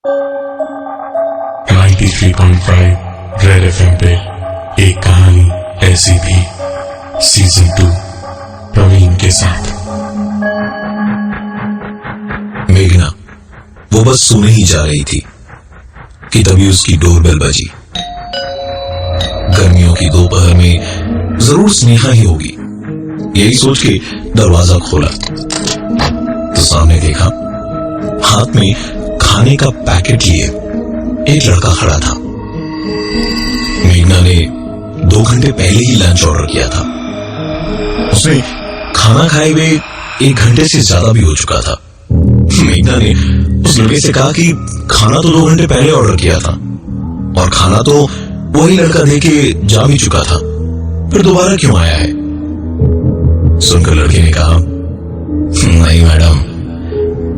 93.5 red FM पे एक कहानी ऐसी भी सीजन 2 प्रवीण के साथ। मेघना वो बस सोने ही जा रही थी कि तभी उसकी डोरबेल बजी। गर्मियों की दोपहर में जरूर स्नेहा ही होगी, यही सोच के दरवाजा खोला तो सामने देखा हाथ में खाने का पैकेट लिए एक लड़का खड़ा था। मेघना ने 2 घंटे पहले ही लंच ऑर्डर किया था। उसने खाना खाए हुए 1 घंटे से ज्यादा भी हो चुका था। मेघना ने उस लड़के से कहा कि खाना तो 2 घंटे पहले ऑर्डर किया था और खाना तो वही लड़का दे के जा भी चुका था, फिर दोबारा क्यों आया है? सुनकर लड़के ने कहा, नहीं मैडम,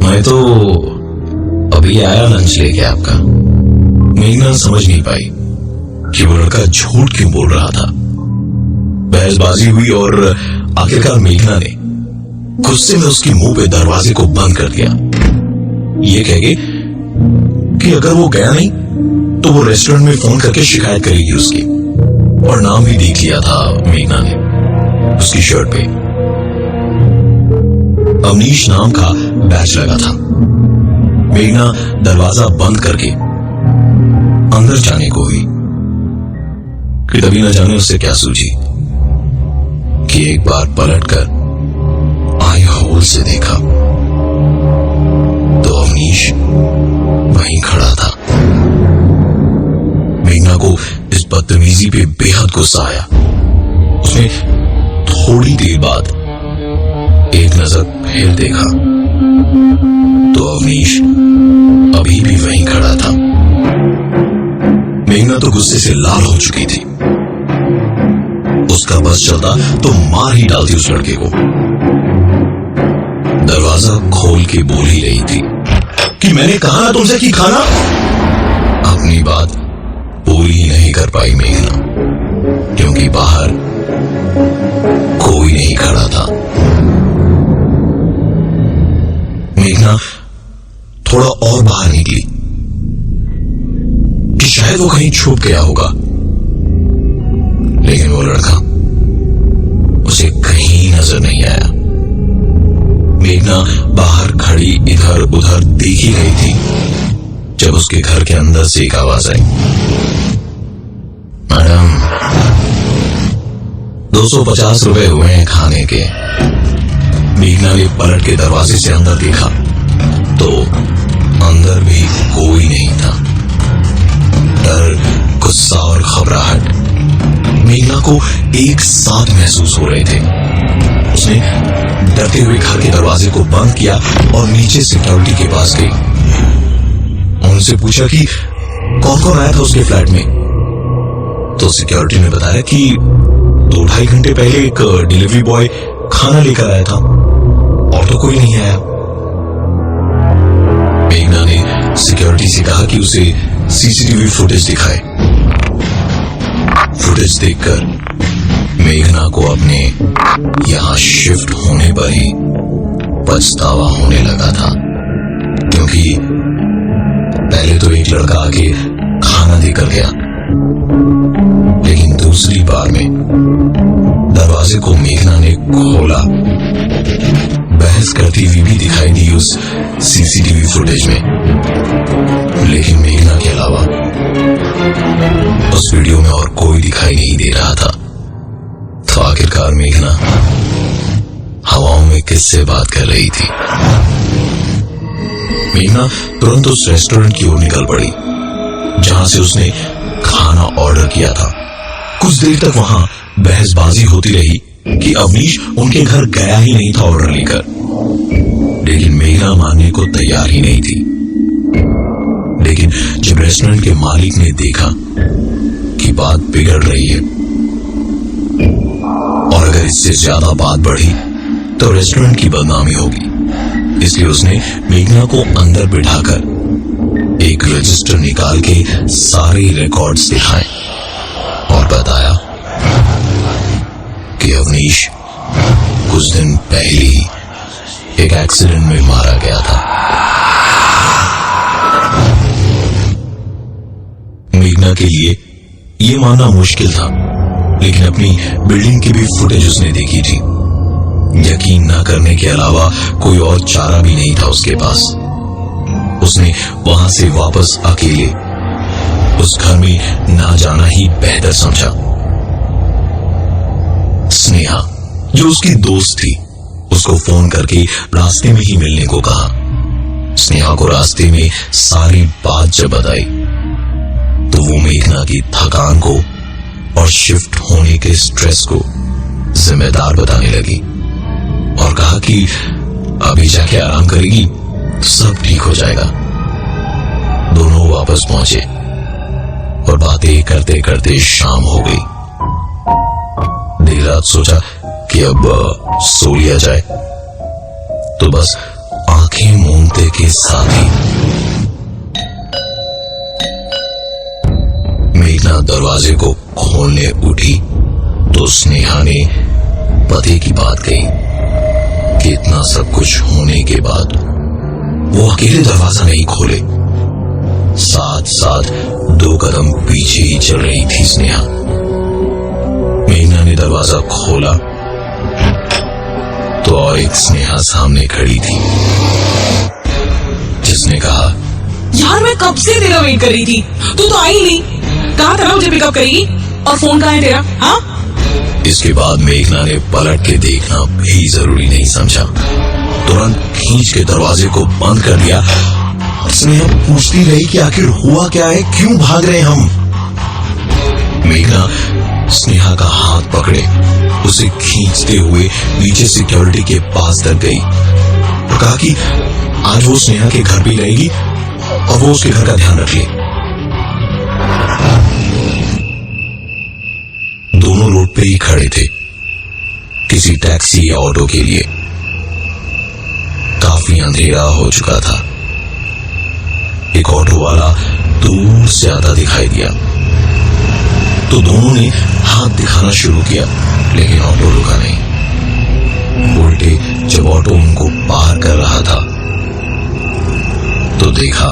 मैं तो अभी आया लंच लेके आपका। मेघना समझ नहीं पाई कि वो लड़का झूठ क्यों बोल रहा था। बहसबाजी हुई और आखिरकार मेघना ने गुस्से में उसके मुंह पे दरवाजे को बंद कर दिया, ये कह के कि अगर वो गया नहीं तो वो रेस्टोरेंट में फोन करके शिकायत करेगी उसकी। और नाम भी देख लिया था मेघना ने उसकी शर्ट पे, अवनीश नाम का बैच लगा था। मेघना दरवाजा बंद करके अंदर जाने को हुई कि तभी न जाने उससे क्या सूझी कि एक बार पलटकर आई होल से देखा तो अवनीश वहीं खड़ा था। मेघना को इस बदतमीजी पे बेहद गुस्सा आया। उसने थोड़ी देर बाद एक नजर फिर देखा तो अवनीश अभी भी वहीं खड़ा था। मेघना तो गुस्से से लाल हो चुकी थी। उसका बस चलता तो मार ही डालती उस लड़के को। दरवाजा खोल के बोल ही रही थी कि मैंने कहा ना तुमसे कि खाना। अपनी बात पूरी ही नहीं कर पाई मेघना, क्योंकि बाहर कोई नहीं खड़ा था। मेघना थोड़ा और बाहर निकली कि शायद वो कहीं छुप गया होगा, लेकिन वो लड़का उसे कहीं नजर नहीं आया। मेघना बाहर खड़ी इधर उधर देख ही रही थी जब उसके घर के अंदर से एक आवाज आई, मैडम 250 रुपए हुए हैं खाने के। मेघना ने पलट के दरवाजे से अंदर देखा तो अंदर भी कोई नहीं था। डर, गुस्सा और घबराहट मेघना को एक साथ महसूस हो रहे थे। उसने डरते हुए घर के दरवाजे को बंद किया और नीचे सिक्योरिटी के पास गई। उनसे पूछा कि कौन कौन आया था उसके फ्लैट में। तो सिक्योरिटी ने बताया कि 2-2.5 घंटे पहले एक डिलीवरी बॉय खाना लेकर आया था और तो कोई नहीं आया। मेघना ने सिक्योरिटी से कहा कि उसे सीसीटीवी फुटेज दिखाए। फुटेज देखकर मेघना को अपने यहां शिफ्ट होने पर ही पछतावा होने लगा था, क्योंकि पहले तो एक लड़का आके खाना देकर गया, लेकिन दूसरी बार में दरवाजे को मेघना ने खोला। बहस करती हुई भी दिखाई दी उस सीसीटीवी फुटेज में, लेकिन मेघना के अलावा उस वीडियो में और कोई दिखाई नहीं दे रहा था। तो आखिरकार मेघना हवाओं में किससे बात कर रही थी? मेघना तुरंत उस रेस्टोरेंट की ओर निकल पड़ी जहां से उसने खाना ऑर्डर किया था। कुछ देर तक वहां बहसबाजी होती रही कि अवनीश उनके घर गया ही नहीं था ऑर्डर लेकर, लेकिन मेघना मानने को तैयार ही नहीं थी। लेकिन जब रेस्टोरेंट के मालिक ने देखा कि बात बिगड़ रही है और अगर इससे ज्यादा बात बढ़ी तो रेस्टोरेंट की बदनामी होगी, इसलिए उसने मेघना को अंदर बिठाकर एक रजिस्टर निकाल के सारे रिकॉर्ड्स दिखाए और बताया कि अवनीश कुछ दिन पहले ही एक एक्सीडेंट में मारा गया था। के लिए ये मानना मुश्किल था, लेकिन अपनी बिल्डिंग की भी फुटेज उसने देखी थी। यकीन न करने के अलावा कोई और चारा भी नहीं था उसके पास। उसने वहां से वापस अकेले उस घर में ना जाना ही बेहतर समझा। स्नेहा, जो उसकी दोस्त थी, उसको फोन करके रास्ते में ही मिलने को कहा। स्नेहा को रास्ते में सारी बात जब बताई तो वो मेघना की थकान को और शिफ्ट होने के स्ट्रेस को जिम्मेदार बताने लगी और कहा कि अभी जाके आराम करेगी तो सब ठीक हो जाएगा। दोनों वापस पहुंचे और बातें करते करते शाम हो गई। देर रात सोचा कि अब सो लिया जाए, तो बस आंखें मूंदते के साथ ही मेघना दरवाजे को खोलने उठी तो स्नेहा ने पति की बात कही कि इतना सब कुछ होने के बाद वो अकेले दरवाजा नहीं खोले, साथ साथ 2 कदम पीछे ही चल रही थी स्नेहा। मेघना ने दरवाजा खोला तो और एक स्नेहा सामने खड़ी थी, जिसने कहा, यार मैं कब से तेरा वेट कर रही थी, तू तो आई नहीं। कहा था ना मुझे पिकअप करेगी, और फोन कहाँ है तेरा? हाँ। इसके बाद मेघना ने पलट के देखना भी जरूरी नहीं समझा, तुरंत खींच के दरवाजे को बंद कर दिया। स्नेहा पूछती रही कि आखिर हुआ क्या है, क्यों भाग रहे हम। मेघना स्नेहा का हाथ पकड़े उसे खींचते हुए नीचे सिक्योरिटी के पास तक गई और कहा कि आज वो स्नेहा के घर भी रहेगी और वो उसके घर का ध्यान रख ले। दोनों रोड पे ही खड़े थे किसी टैक्सी या ऑटो के लिए। काफी अंधेरा हो चुका था। एक ऑटो वाला दूर से आता दिखाई दिया तो दोनों ने हाथ दिखाना शुरू किया, लेकिन ऑटो रुका नहीं। उल्टे जब ऑटो उनको पार कर रहा था तो देखा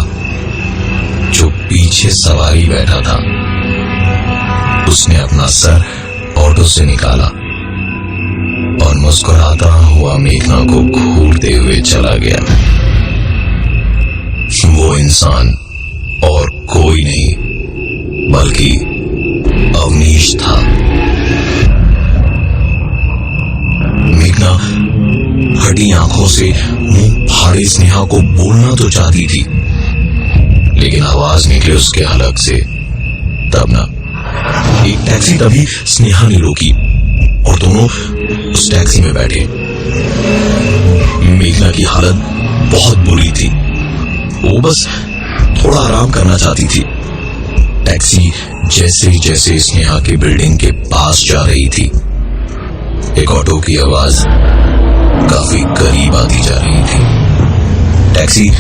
जो पीछे सवारी बैठा था उसने अपना सर ऑटो से निकाला और मुस्कुराता हुआ मेघना को घूरते हुए चला गया। वो इंसान और कोई नहीं बल्कि अवनीश था। मेघना हटी आंखों से मुंह फाड़े स्नेहा को बोलना तो चाहती थी, लेकिन आवाज निकले उसके हलक से तब ना। एक टैक्सी तभी स्नेहा ने रोकी और दोनों उस टैक्सी में बैठे। मेघना की हालत बहुत बुरी थी, वो बस थोड़ा आराम करना चाहती थी। टैक्सी जैसे जैसे स्नेहा की बिल्डिंग के पास जा रही थी, एक ऑटो की आवाज काफी करीब आती जा रही थी। टैक्सी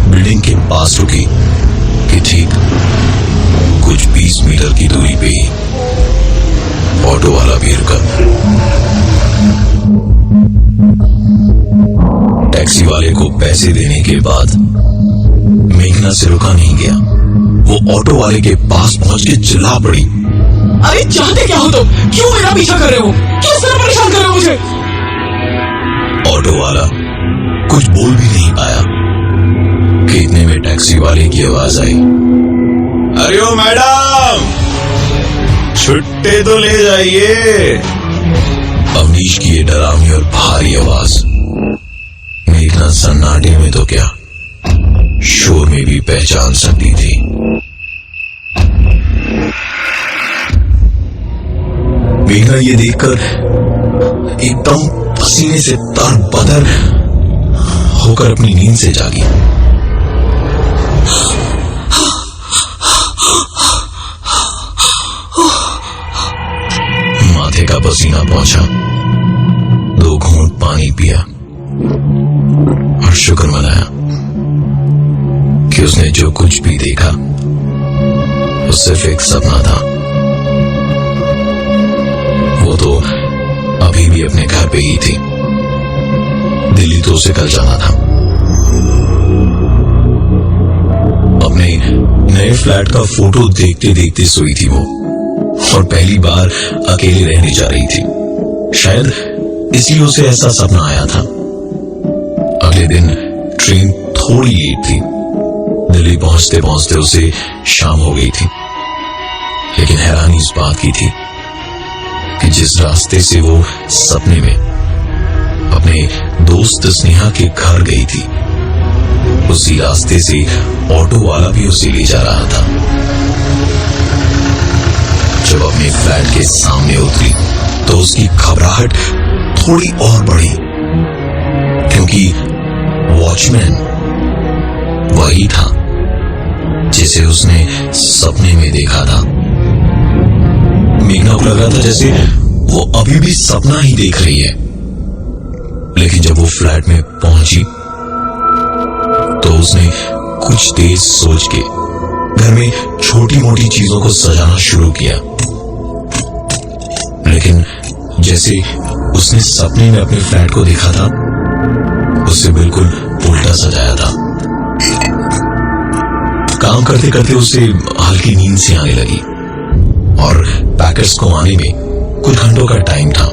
बिल्डिंग के पास रुकी कि ठीक कुछ 20 मीटर की दूरी पे ही ऑटो वाला भी रुका। टैक्सी वाले को पैसे देने के बाद मेघना से रुका नहीं गया। वो ऑटो वाले के पास पहुंच के चिल्ला पड़ी, अरे चाहते क्या हो तुम? क्यों मेरा पीछा कर रहे हो? क्यों इस तरह परेशान कर रहे हो मुझे? ऑटो वाला कुछ बोल भी नहीं पाया कि इतने में टैक्सी वाले की आवाज आई, अरे ओ मैडम, छुट्टे तो ले जाइए। अवनीश की ये डरावनी और भारी आवाज मेघना सन्नाटे में तो क्या शोर में भी पहचान सकती थी। मेघना ये देखकर एकदम पसीने से तरबतर होकर अपनी नींद से जागी। माथे का पसीना पहुंचा, 2 घूंट पानी पिया और शुक्र मनाया कि उसने जो कुछ भी देखा वो सिर्फ एक सपना था। वो तो अभी भी अपने घर पे ही थी, दिल्ली तो उसे कल जाना था। अपने नए फ्लैट का फोटो देखते देखते सोई थी वो, और पहली बार अकेले रहने जा रही थी। शायद इसलिए उसे ऐसा सपना आया था। अगले दिन ट्रेन थोड़ी लेट थी। दिल्ली पहुंचते पहुंचते उसे शाम हो गई थी। लेकिन हैरानी इस बात की थी कि जिस रास्ते से वो सपने में अपने दोस्त स्नेहा के घर गई थी, उसी रास्ते से ऑटो वाला भी उसे ले जा रहा था। जब अपने फ्लैट के सामने उतरी तो उसकी घबराहट थोड़ी और बढ़ी, क्योंकि वॉचमैन वही था जिसे उसने सपने में देखा था। मेघना को लग रहा था जैसे वो अभी भी सपना ही देख रही है। लेकिन जब वो फ्लैट में पहुंची तो उसने कुछ देर सोच के घर में छोटी मोटी चीजों को सजाना शुरू किया। लेकिन जैसे उसने सपने में अपने फ्लैट को देखा था, उससे बिल्कुल उल्टा सजाया था। काम करते करते उसे हल्की नींद से आने लगी, और पैकेट्स को आने में कुछ घंटों का टाइम था।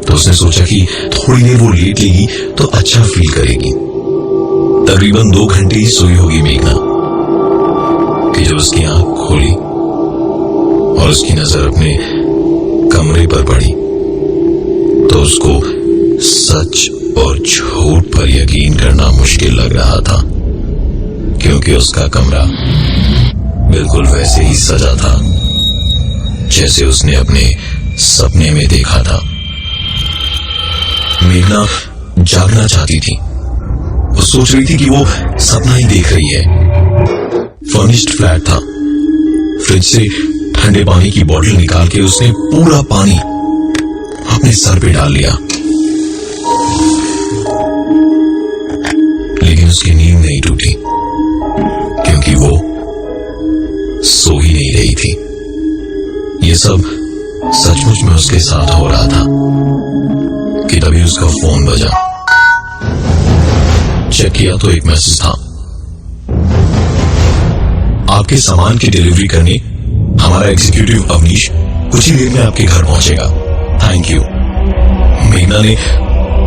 तो उसने सोचा कि थोड़ी देर वो लेट लेगी तो अच्छा फील करेगी। तकरीबन 2 घंटे ही सोई होगी मेघना कि जब उसकी आंख खोली और उसकी नजर अपने कमरे पर पड़ी तो उसको सच और झूठ पर यकीन करना मुश्किल लग रहा था, क्योंकि उसका कमरा बिल्कुल वैसे ही सजा था जैसे उसने अपने सपने में देखा था। मेघना जागना चाहती थी। वो सोच रही थी कि वो सपना ही देख रही है। फर्निश्ड फ्लैट था। फ्रिज से ठंडे पानी की बोतल निकाल के उसने पूरा पानी अपने सर पे डाल लिया। लेकिन उसकी नींद नहीं टूटी, क्योंकि वो सो ही नहीं रही थी। ये सब सचमुच में उसके साथ हो रहा था कि तभी उसका फोन बजा। चेक किया तो एक मैसेज था, आपके सामान की डिलीवरी करने हमारा एग्जीक्यूटिव अवनीश कुछ ही देर में आपके घर पहुंचेगा, थैंक यू। मेघना ने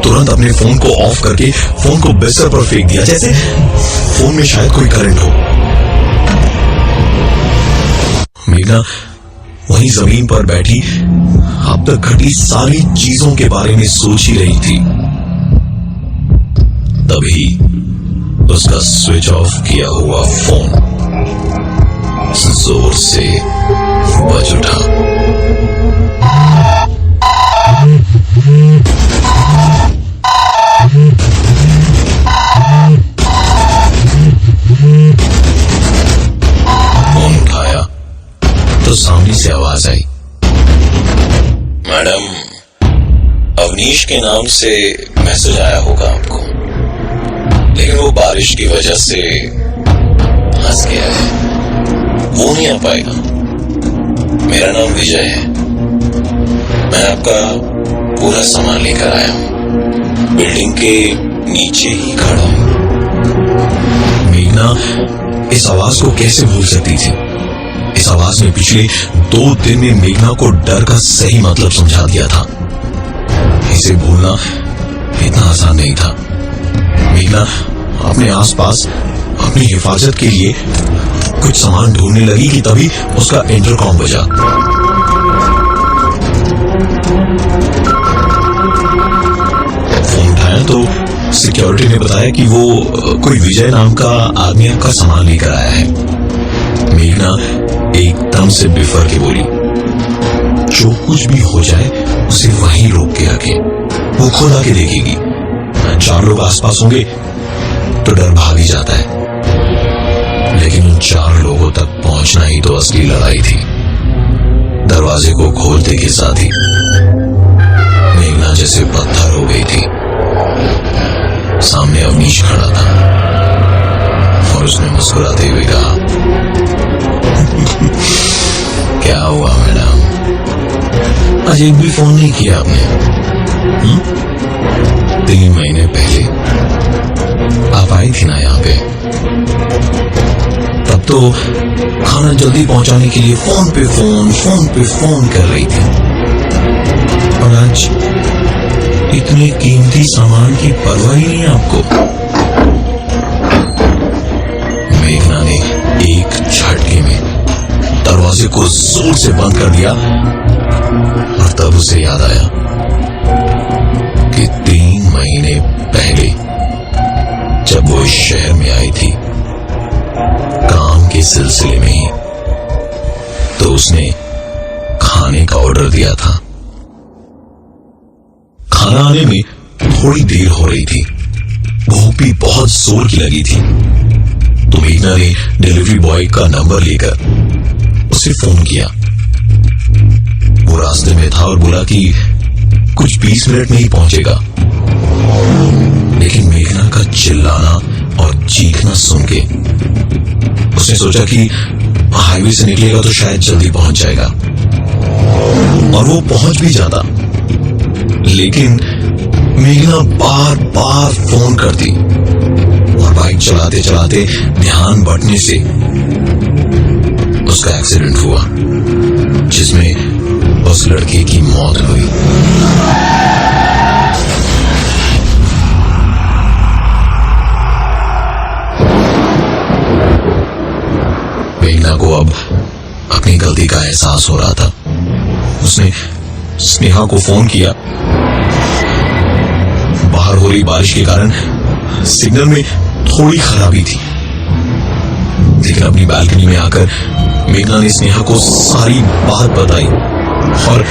तुरंत अपने फोन को ऑफ करके फोन को बिस्तर पर फेंक दिया, जैसे फोन में शायद कोई करंट हो। मेघना वहीं जमीन पर बैठी अब तक घटी सारी चीजों के बारे में सोच ही रही थी। तभी उसका स्विच ऑफ किया हुआ फोन जोर से बज उठा। फोन उठाया तो सामने से आवाज आई, मैडम अवनीश के नाम से मैसेज आया होगा आपको, लेकिन वो बारिश की वजह से फंस गया है, वो नहीं आ पाएगा। मेरा नाम विजय है, मैं आपका पूरा सामान लेकर आया हूं, बिल्डिंग के नीचे ही खड़ा हूं। मेघना इस आवाज को कैसे भूल सकती थी? इस आवाज ने पिछले 2 दिन में मेघना को डर का सही मतलब समझा दिया था। इसे भूलना इतना आसान नहीं था। मेघना अपने आसपास अपनी हिफाजत के लिए कुछ सामान ढूंढने लगी कि तभी उसका इंटरकॉम बजा। फोन उठाया तो सिक्योरिटी ने बताया कि वो कोई विजय नाम का आदमी आपका सामान लेकर आया है। मेघना एकदम से बिफर के बोली, जो कुछ भी हो जाए उसे वहीं रोक के रखे, वो खुद आके देखेगी। 4 लोग आसपास होंगे तो डर भाग ही जाता है, लेकिन उन 4 लोगों तक पहुंचना ही तो असली लड़ाई थी। दरवाजे को खोलते के साथ ही मेघना जैसे पत्थर हो गई थी। सामने अवनीश खड़ा था और उसने मुस्कुराते हुए कहा, क्या हुआ मैडम, आज एक भी फोन नहीं किया आपने? 3 महीने पहले आप आई थी ना यहाँ पे, तब तो खाना जल्दी पहुंचाने के लिए फोन पे फोन कर रही थी। और आज इतने कीमती सामान की परवाह ही नहीं आपको। मेघना ने एक झटके में दरवाजे को जोर से बंद कर दिया और तब उसे याद आया कि 3 महीने पहले जब वो इस शहर में आई थी काम के सिलसिले में ही, तो उसने खाने का ऑर्डर दिया था। खाना आने में थोड़ी देर हो रही थी, भूख भी बहुत जोर की लगी थी, तो मेघना ने डिलीवरी बॉय का नंबर लेकर उसे फोन किया। वो रास्ते में था और बोला कि कुछ 20 मिनट में ही पहुंचेगा। लेकिन मेघना का चिल्लाना और चीखना सुन के उसने सोचा कि हाईवे से निकलेगा तो शायद जल्दी पहुंच जाएगा, और वो पहुंच भी जाता। लेकिन मेघना बार बार फोन करती और बाइक चलाते चलाते ध्यान भटकने से उसका एक्सीडेंट हुआ, जिसमें उस लड़के की मौत हुई। मेघना को अब अपनी गलती का एहसास हो रहा था। उसने स्नेहा को फोन किया। बाहर हो रही बारिश के कारण सिग्नल में थोड़ी खराबी थी, लेकिन अपनी बालकनी में आकर मेघना ने स्नेहा को सारी बात बताई, और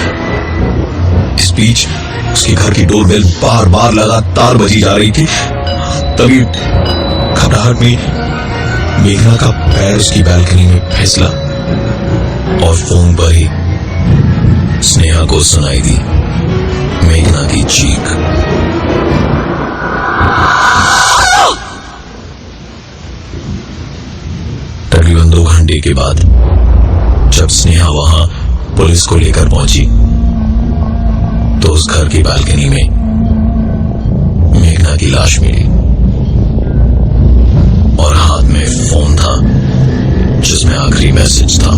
इस बीच उसके घर की डोरबेल बार बार लगातार बजी जा रही थी। तभी घबराहट में मेघना का पैर उसकी बालकनी में फिसला और फोन पर ही स्नेहा को सुनाई दी मेघना की चीख। तकरीबन 2 घंटे के बाद जब स्नेहा वहां पुलिस को लेकर पहुंची, तो उस घर की बालकनी में मेघना की लाश मिली और हाथ में फोन था जिसमें आखिरी मैसेज था,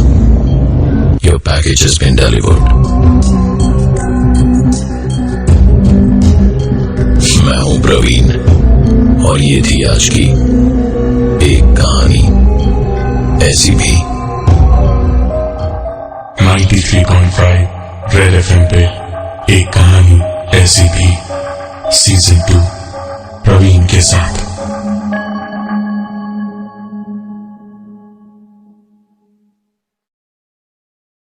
your package has been delivered. मैं हूं प्रवीण और ये थी आज की एक कहानी ऐसी भी। 93.5 रेड एफएम पे एक कहानी ऐसी भी सीजन 2 प्रवीण के साथ।